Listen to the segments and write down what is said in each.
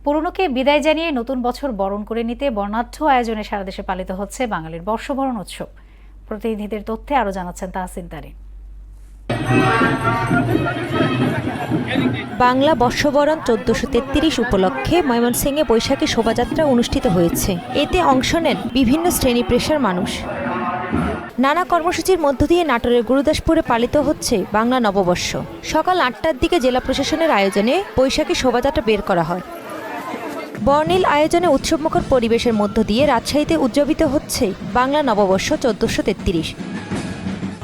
পুরনোকে বিদায় জানিয়ে নতুন বছর বরণ করে নিতে বর্ণাঢ্য আয়োজনে সারা দেশে পালিত হচ্ছে বাঙালির বর্ষবরণ উৎসব। প্রতিনিধিদের তথ্যে আরো জানাচ্ছেন তাহসিন তারিন। বাংলা বর্ষবরণ ১৪৩৩ উপলক্ষে ময়মনসিংহে বৈশাখী শোভাযাত্রা অনুষ্ঠিত হয়েছে। এতে অংশ নেন বিভিন্ন শ্রেণী পেশার মানুষ। নানা কর্মসূচির মধ্য দিয়ে নাটোরের গুরুদাসপুরে পালিত হচ্ছে বাংলা নববর্ষ। সকাল ৮টার দিকে জেলা প্রশাসনের আয়োজনে বৈশাখী শোভাযাত্রা বের করা হয়। বর্ণিল আয়োজনে উৎসবমুখর পরিবেশের মধ্য দিয়ে রাজশাহীতে উদযাপিত হচ্ছে বাংলা নববর্ষ ১৪৩৩।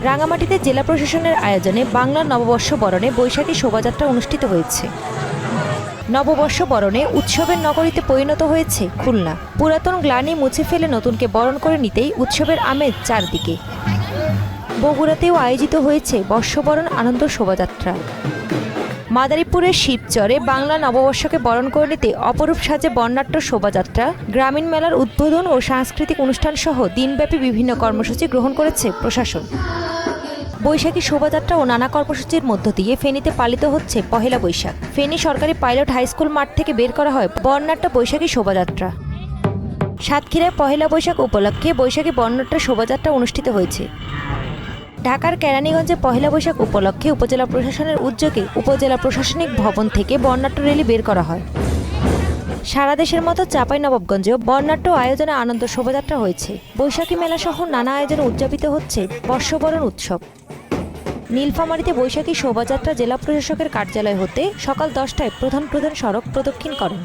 রাঙামাটিতে জেলা প্রশাসনের আয়োজনে বাংলা নববর্ষ বরণে বৈশাখী শোভাযাত্রা অনুষ্ঠিত হয়েছে। নববর্ষ বরণে উৎসবের নগরীতে পরিণত হয়েছে খুলনা। পুরাতন গ্লানি মুছে ফেলে নতুনকে বরণ করে নিতেই উৎসবের আমেজ চারদিকে। বগুড়াতেও আয়োজিত হয়েছে বর্ষবরণ আনন্দ শোভাযাত্রা। মাদারীপুরের শিবচরে বাংলা নববর্ষকে বরণ করে নিতে অপরূপ সাজে বর্ণাঢ্য শোভাযাত্রা, গ্রামীণ মেলার উদ্বোধন ও সাংস্কৃতিক অনুষ্ঠান সহ দিনব্যাপী বিভিন্ন কর্মসূচি গ্রহণ করেছে প্রশাসন। বৈশাখী শোভাযাত্রা ও নানা কর্মসূচির মধ্য দিয়ে ফেনীতে পালিত হচ্ছে পহেলা বৈশাখ। ফেনী সরকারি পাইলট হাইস্কুল মাঠ থেকে বের করা হয় বর্ণাঢ্য বৈশাখী শোভাযাত্রা। সাতক্ষীরায় পহেলা বৈশাখ উপলক্ষে বৈশাখী বর্ণাঢ্য শোভাযাত্রা অনুষ্ঠিত হয়েছে। ঢাকার কেরানীগঞ্জে পহেলা বৈশাখ উপলক্ষে উপজেলা প্রশাসনের উদ্যোগে উপজেলা প্রশাসনিক ভবন থেকে বর্ণাঢ্য র্যালি বের করা হয়। সারা দেশের মতো চাঁপাইনবাবগঞ্জেও বর্ণাঢ্য আয়োজনে আনন্দ শোভাযাত্রা হয়েছে। বৈশাখী মেলা সহ নানা আয়োজনে উদযাপিত হচ্ছে বর্ষবরণ উৎসব। নীলফামারীতে বৈশাখী শোভাযাত্রা জেলা প্রশাসকের কার্যালয় হতে সকাল 10টায় প্রধান সড়ক প্রদক্ষিণ করেন।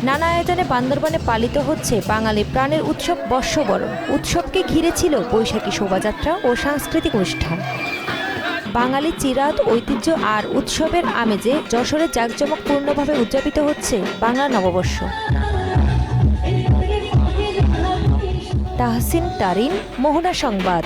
নানা আয়োজনে বান্দরবানে পালিত হচ্ছে বাঙালি প্রাণের উৎসব বর্ষবরণ। উৎসবকে ঘিরে ছিল বৈশাখী শোভাযাত্রা ও সাংস্কৃতিক অনুষ্ঠান। বাঙালি চিরায়ত ঐতিহ্য আর উৎসবের আমেজে যশোরে জাঁকজমকপূর্ণভাবে উদযাপিত হচ্ছে বাংলা নববর্ষ। তাহসিন তারিন, মোহনা সংবাদ।